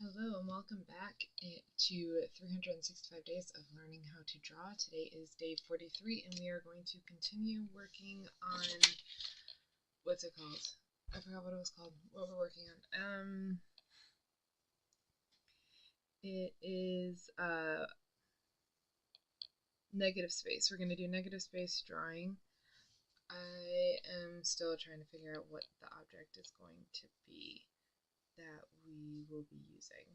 Hello and welcome back to 365 Days of Learning How to Draw. Today is day 43 and we are going to continue working on, what's it called? I forgot what it was called, what we're working on. It is negative space. We're going to do negative space drawing. I am still trying to figure out what the object is going to be that we will be using.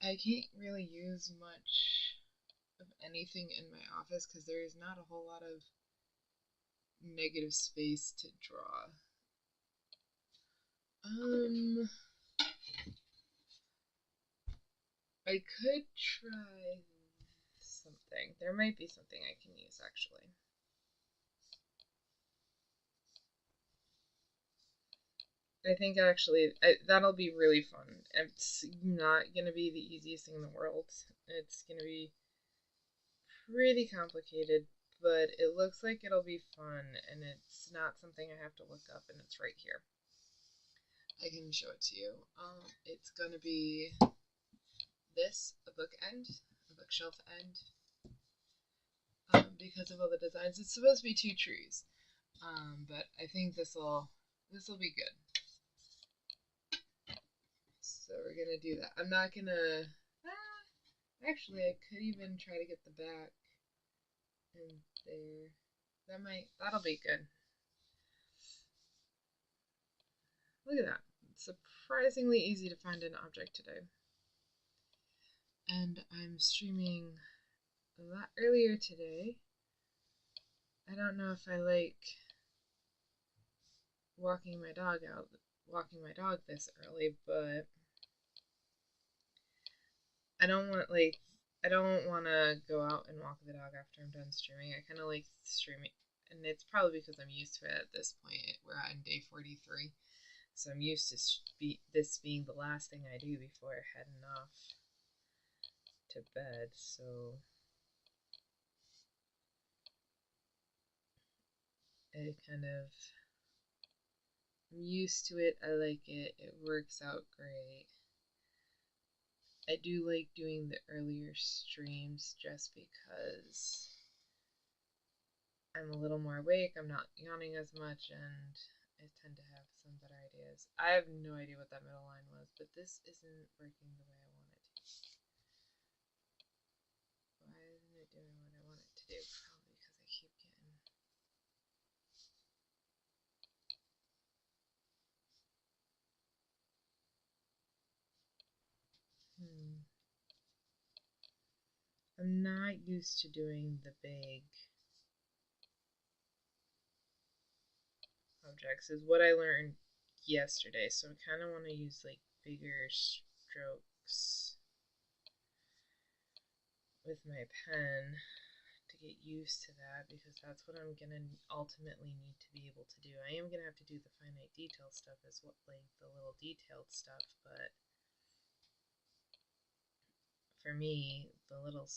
I can't really use much of anything in my office because there is not a whole lot of negative space to draw. I could try something. There might be something I can use actually. I think actually that'll be really fun. It's not going to be the easiest thing in the world. It's going to be pretty complicated, but it looks like it'll be fun, and it's not something I have to look up, and it's right here. I can show it to you. It's going to be this, a book end, a bookshelf end, because of all the designs. It's supposed to be two trees, but I think this'll be good. So we're gonna do that. I'm not gonna. Actually, I could even try to get the back in there. That'll be good. Look at that. It's surprisingly easy to find an object today. And I'm streaming a lot earlier today. I don't know if I like walking my dog this early, but I don't want to go out and walk the dog after I'm done streaming. I kind of like streaming, and it's probably because I'm used to it at this point. We're on day 43, so I'm used to this being the last thing I do before heading off to bed. So I'm used to it. I like it. It works out great. I do like doing the earlier streams just because I'm a little more awake, I'm not yawning as much, and I tend to have some better ideas. I have no idea what that middle line was, but this isn't working the way I want it to. Why isn't it doing what I want it to do? Probably because I keep getting... I'm not used to doing the big objects, is what I learned yesterday, so I kind of want to use like bigger strokes with my pen to get used to that, because that's what I'm gonna ultimately need to be able to do. I am gonna have to do the finite detail stuff as well, like the little detailed stuff, but for me, the little,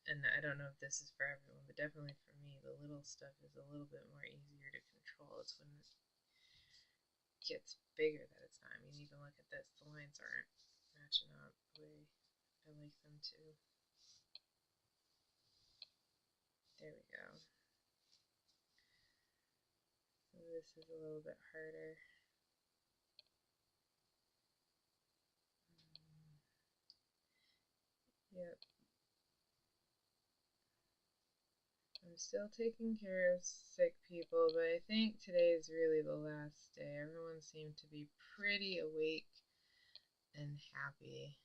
and I don't know if this is for everyone, but definitely for me, the little stuff is a little bit more easier to control. It's when it gets bigger that it's not. I mean, even look at this, the lines aren't matching up the way I like them to. There we go. So this is a little bit harder. Yep. I'm still taking care of sick people, but I think today is really the last day. Everyone seemed to be pretty awake and happy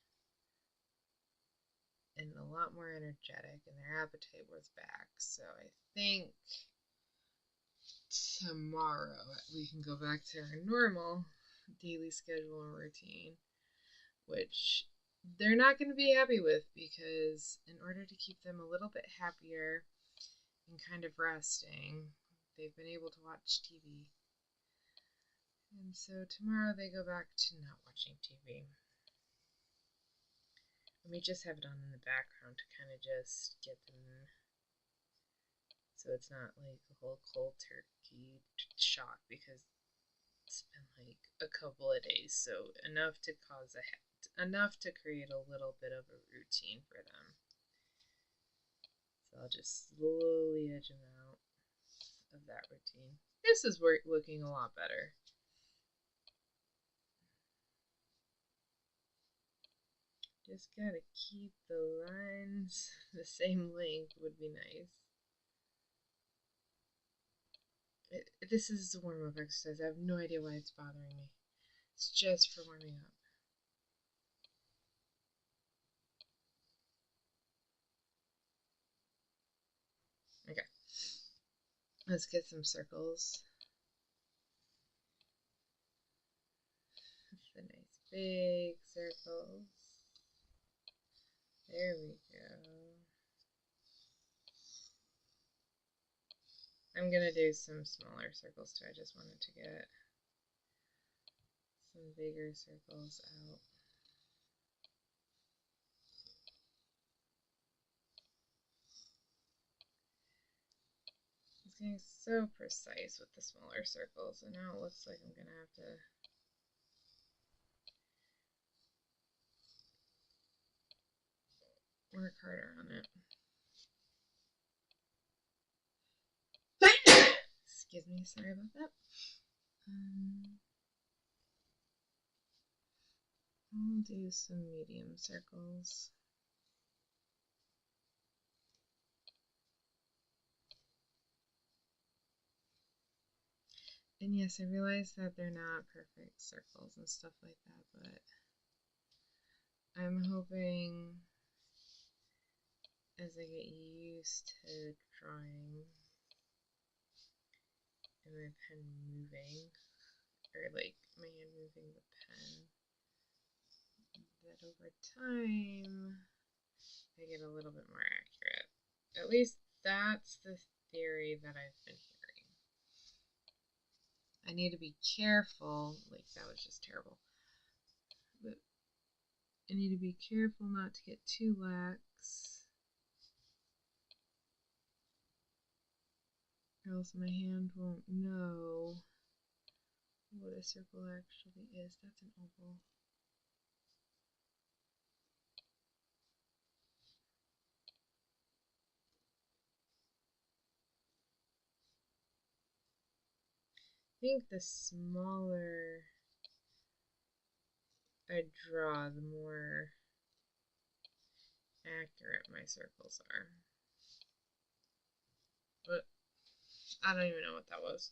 and a lot more energetic, and their appetite was back. So I think tomorrow we can go back to our normal daily schedule and routine, which they're not going to be happy with, because in order to keep them a little bit happier and kind of resting, they've been able to watch TV. And so tomorrow they go back to not watching TV. Let me just have it on in the background to kind of just get them, so it's not like a whole cold turkey shock, because It's been like a couple of days, so enough to enough to create a little bit of a routine for them. So I'll just slowly edge them out of that routine. This is looking a lot better. Just gotta keep the lines the same length would be nice. This is a warm-up exercise. I have no idea why it's bothering me. It's just for warming up. Okay. Let's get some circles. The nice big circles. There we go. I'm gonna do some smaller circles too. I just wanted to get some bigger circles out. It's getting so precise with the smaller circles, and now it looks like I'm gonna have to work harder on it. Excuse me, sorry about that. I'll do some medium circles. And yes, I realize that they're not perfect circles and stuff like that, but I'm hoping as I get used to drawing and my pen moving, or like my hand moving the pen, that over time I get a little bit more accurate. At least that's the theory that I've been hearing. I need to be careful, like that was just terrible, but I need to be careful not to get too lax, or else my hand won't know what a circle actually is. That's an oval. I think the smaller I draw, the more accurate my circles are. But I don't even know what that was.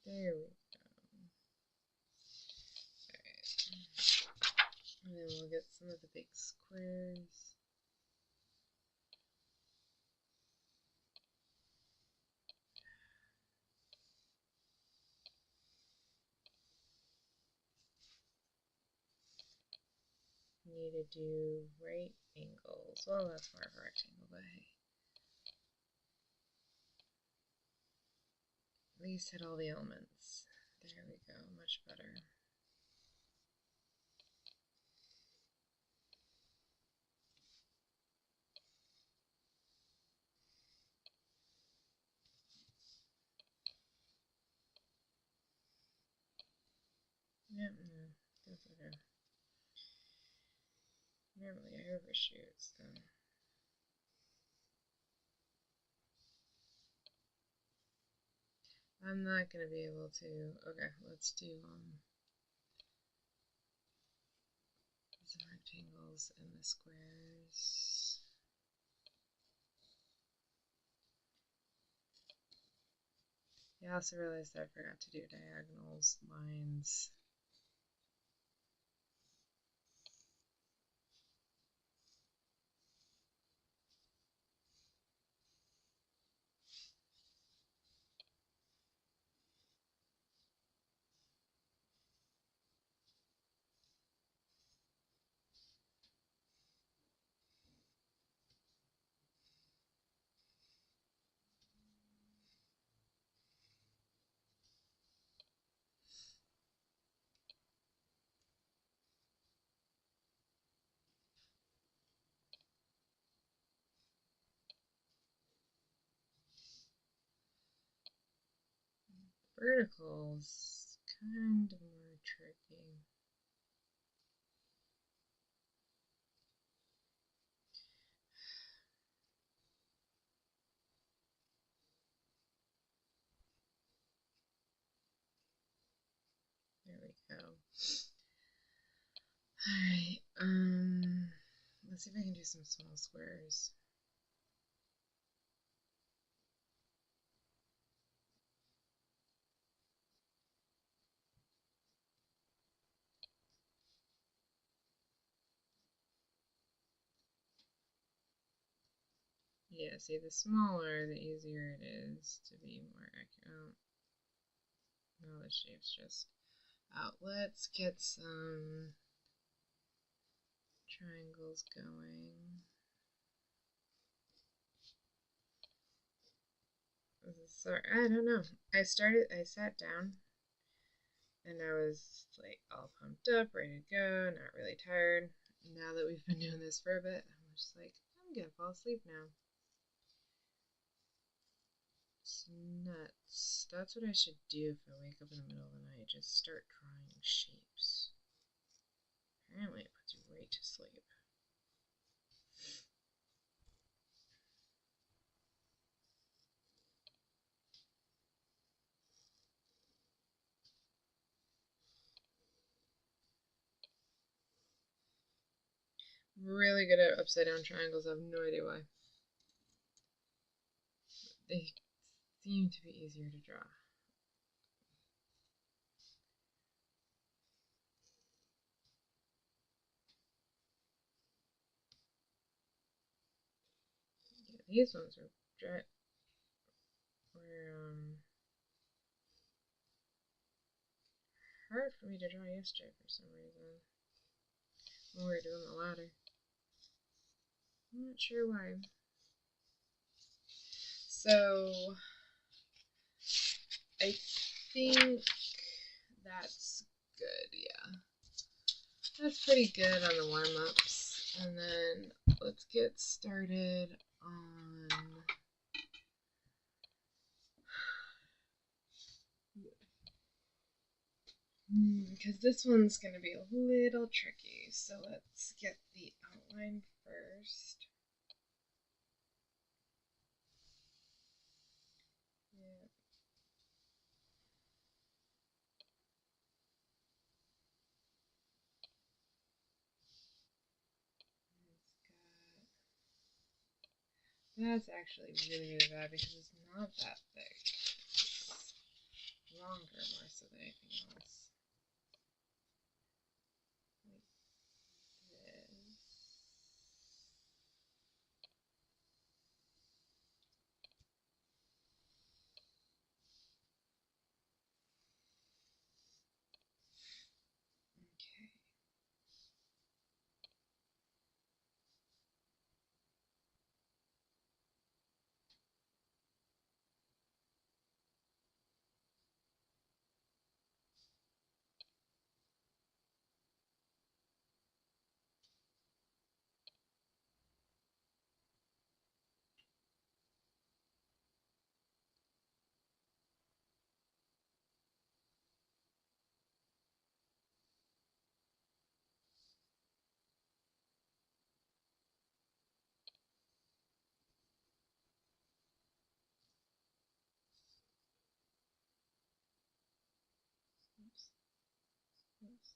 There we go. Alright. And then we'll get some of the big squares. Need to do right angles. Well, that's more of a rectangle, but hey. At least hit all the elements. There we go, much better. Yep, no, that's okay. Normally I overshoot, so. I'm not gonna be able to. Okay, let's do some rectangles and the squares. I also realized that I forgot to do diagonals, lines. Vertical's kind of more tricky. There we go. Alright, let's see if I can do some small squares. Yeah, see, the smaller, the easier it is to be more accurate. No, the shape's just out. Let's get some triangles going. Sorry, I don't know. I sat down and I was like all pumped up, ready to go, not really tired. Now that we've been doing this for a bit, I'm just like, I'm gonna fall asleep now. It's nuts. That's what I should do if I wake up in the middle of the night. Just start drawing shapes. Apparently it puts you right to sleep. Really good at upside down triangles. I have no idea why. They seem to be easier to draw. Yeah, these ones were hard for me to draw yesterday for some reason. When we were doing the ladder. I'm not sure why. So I think that's good, yeah. That's pretty good on the warm-ups. And then let's get started on because this one's going to be a little tricky. So let's get the outline first. Yeah. That's actually really, really bad because it's not that thick. It's longer more so than anything else. Like this. Okay. Oops. Oops.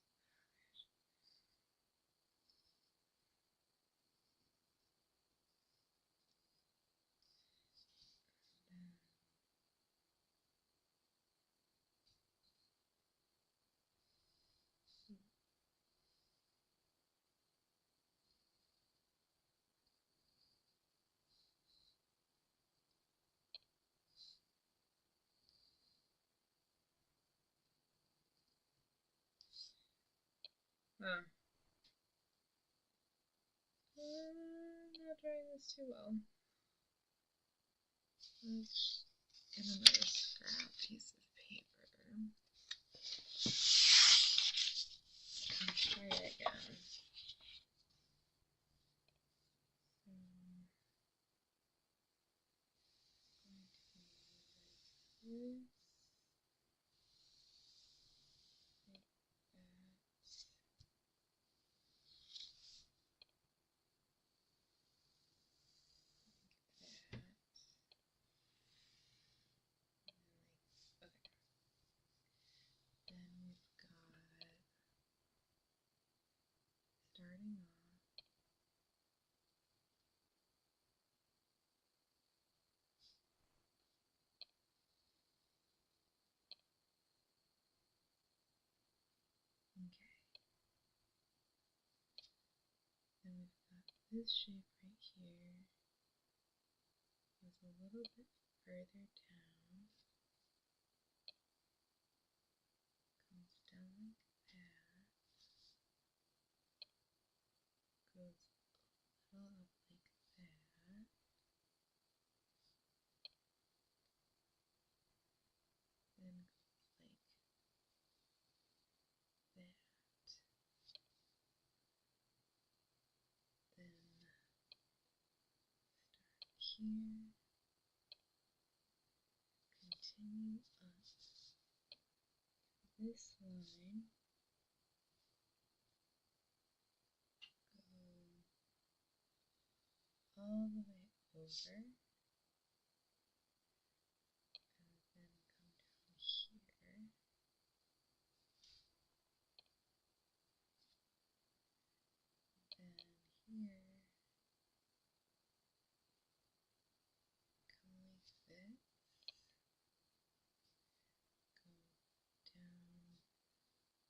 Huh. I'm not drawing this too well. Let's get another scrap piece of paper. Let's try it again. Going to be like this. this shape right here is a little bit further down, comes down like that, goes a little up like that, then goes like that, then start here, continue up this line, go all the way over, and then come down here, then here,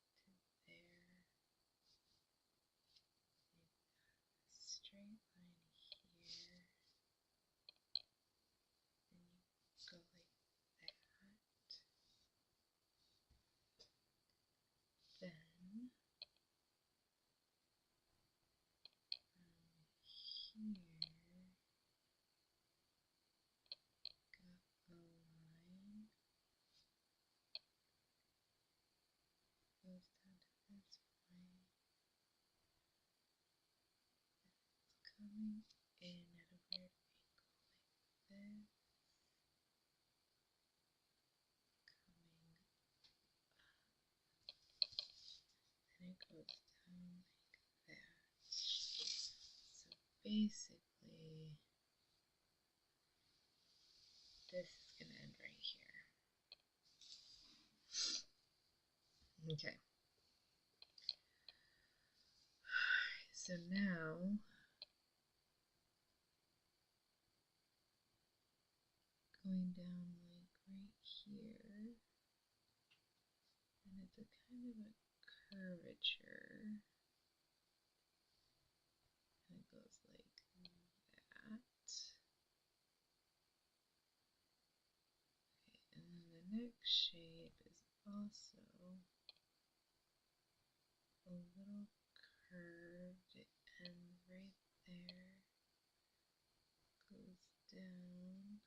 come like this, go down to there, straight line here, then you go like that, then from here, got a line, goes down to this point, it's coming in at a weird angle like this, coming up, then it goes down like that. So basically, this is going to end right here. Okay. So now, going down like right here, and it's a kind of a curvature, and it goes like that. Okay, and then the next shape is also a little curved, and right there goes down.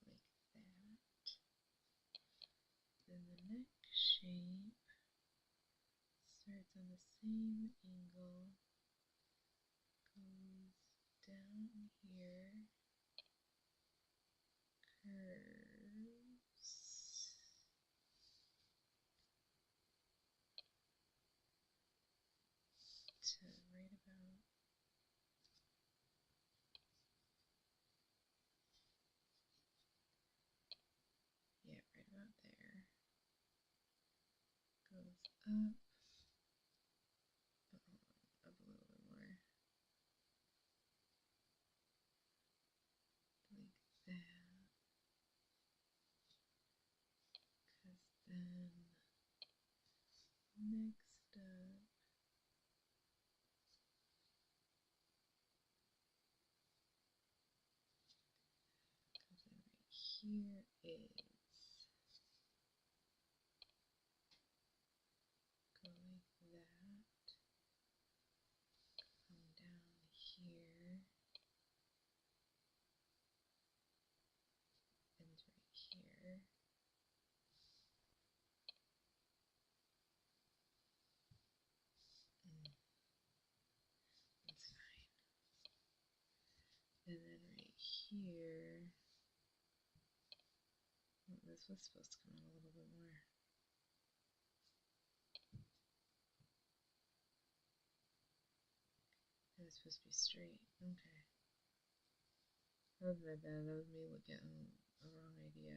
Like that. Then the next shape starts on the same angle, goes down here, curves to right about right about there, goes up, up a little bit more, like that, because then next up, comes in right here is go like that, come down here, ends right here, that's fine. And then right here, well, this was supposed to come out a little bit more. It was supposed to be straight. Okay. That was my bad. That was me looking at a wrong idea.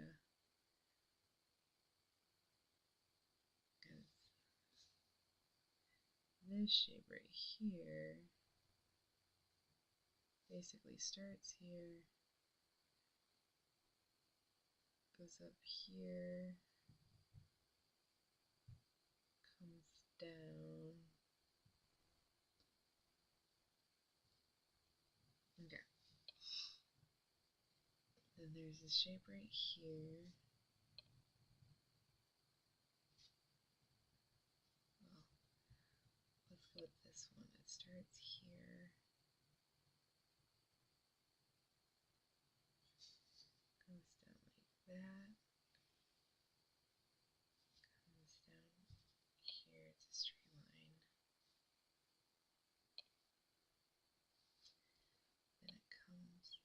Because this shape right here basically starts here, goes up here, comes down. Okay. Then there's a shape right here. Well, let's go with this one. It starts here, goes down like that, comes down here, it's a straight line. Then it comes,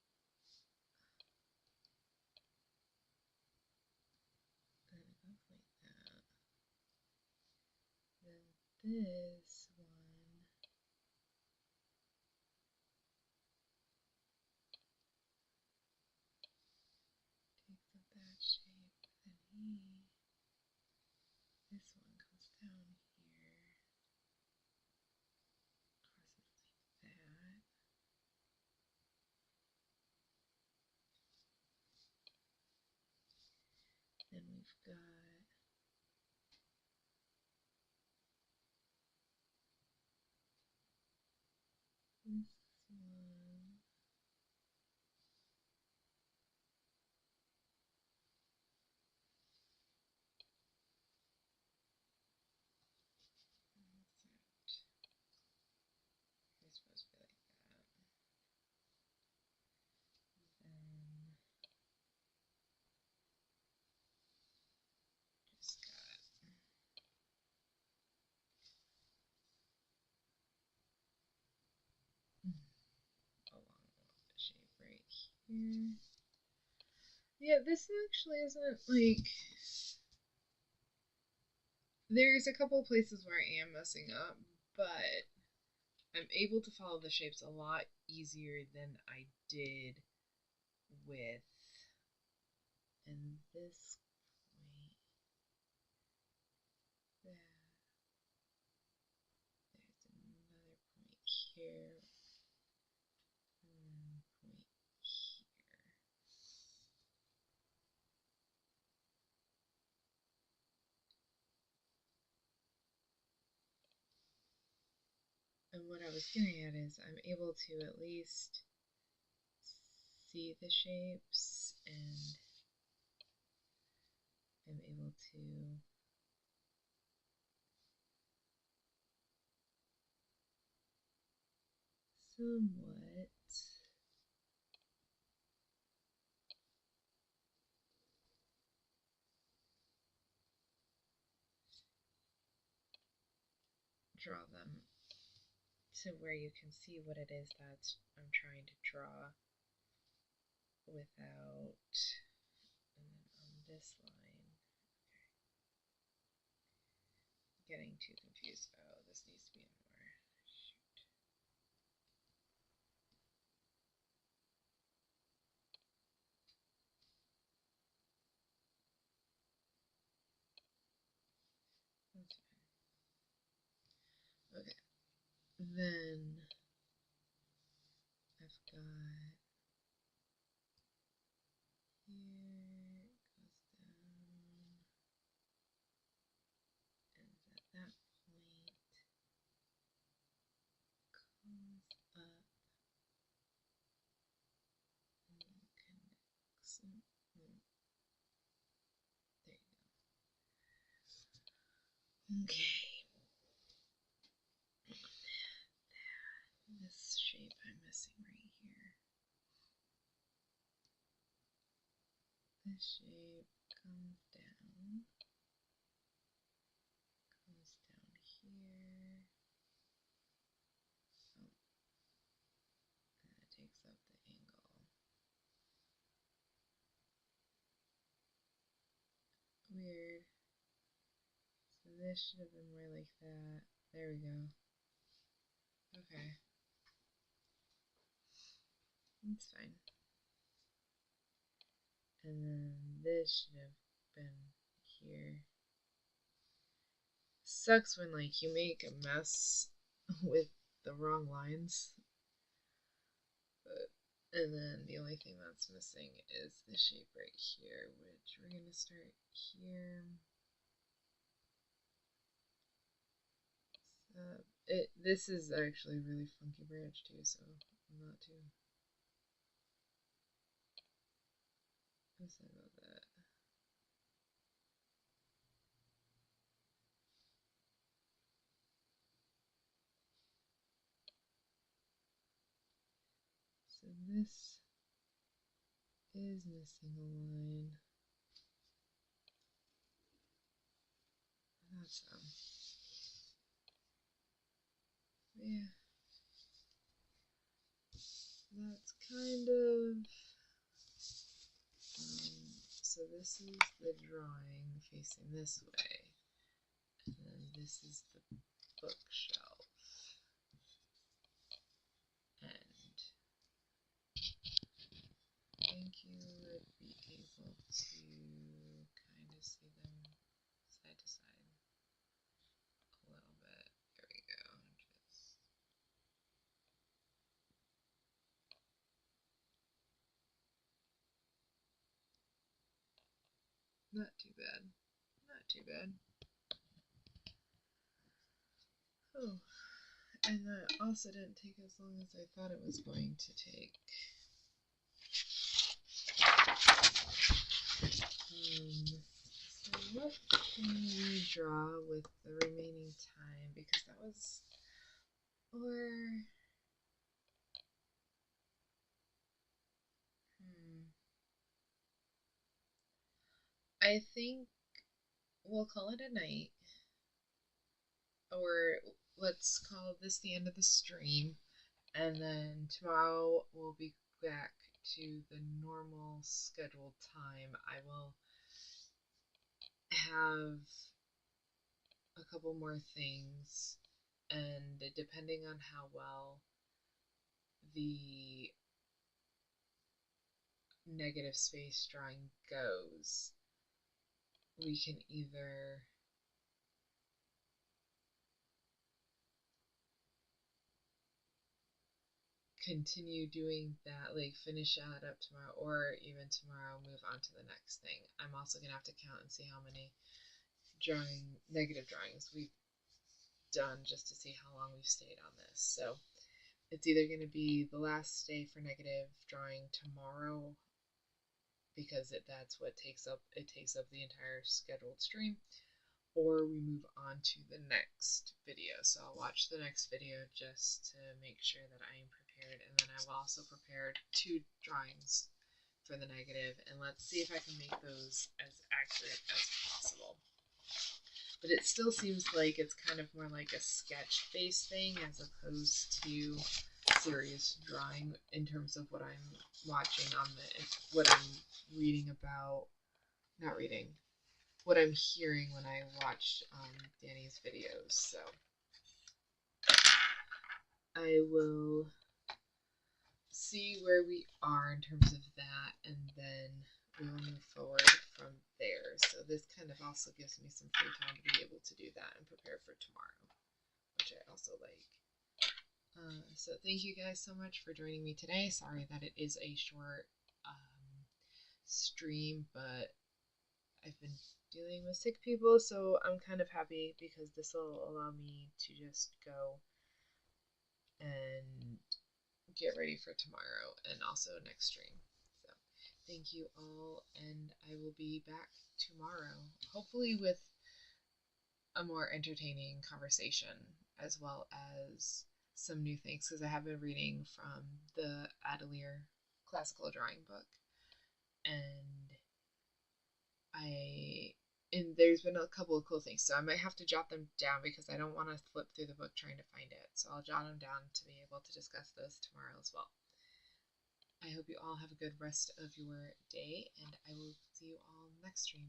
then it goes like that. Then this one takes up that shape. Then this one comes down here, crosses like that. Then we've got this one. It's supposed to be like that. Then just got along the shape right here. Yeah, this actually isn't like. There's a couple of places where I am messing up, but I'm able to follow the shapes a lot easier than I did with. And this point there. There's another point here. And point here. And what I was getting at is I'm able to at least see the shapes, and I'm able to somewhat draw them to where you can see what it is that I'm trying to draw without, and then on this line, okay, getting too confused. Oh, this needs to be more, shoot. That's fine. Okay, then I've got here, goes down, ends at that point, comes up, and then connects. There you go. Okay. This shape I'm missing right here. This shape comes down here. Oh, and it takes up the angle. Weird. So this should have been more like that. There we go. Okay. It's fine. And then this should have been here. Sucks when like you make a mess with the wrong lines. But And then the only thing that's missing is the shape right here, which we're going to start here. This is actually a really funky branch too, so I'm not too upset about that. So this is missing a line. That's yeah. That's kind of so this is the drawing facing this way, and then this is the bookshelf, and I think you would be able to kind of see them side to side a little bit. There we go. Just not too bad. Not too bad. Oh, and that also didn't take as long as I thought it was going to take. So what can we draw with the remaining time? Because that was, or I think we'll call it a night, or let's call this the end of the stream, and then tomorrow we'll be back to the normal scheduled time. I will have a couple more things, and depending on how well the negative space drawing goes, we can either continue doing that, like finish that up tomorrow, or even tomorrow move on to the next thing. I'm also gonna have to count and see how many negative drawings we've done just to see how long we've stayed on this. So it's either going to be the last day for negative drawing tomorrow, because that's what takes up the entire scheduled stream, or we move on to the next video. So I'll watch the next video just to make sure that I am prepared, and then I will also prepare 2 drawings for the negative, and let's see if I can make those as accurate as possible. But it still seems like it's kind of more like a sketch-based thing as opposed to serious drawing in terms of what I'm watching on what I'm reading about, not reading, what I'm hearing when I watch Danny's videos. So I will see where we are in terms of that, and then we will move forward from there. So this kind of also gives me some free time to be able to do that and prepare for tomorrow, which I also like. So thank you guys so much for joining me today. Sorry that it is a short stream, but I've been dealing with sick people, so I'm kind of happy because this will allow me to just go and get ready for tomorrow and also next stream. So thank you all, and I will be back tomorrow, hopefully with a more entertaining conversation as well as some new things, because I have been reading from the Atelier classical drawing book, and there's been a couple of cool things, so I might have to jot them down because I don't want to flip through the book trying to find it. So I'll jot them down to be able to discuss those tomorrow as well. I hope you all have a good rest of your day, and I will see you all next stream.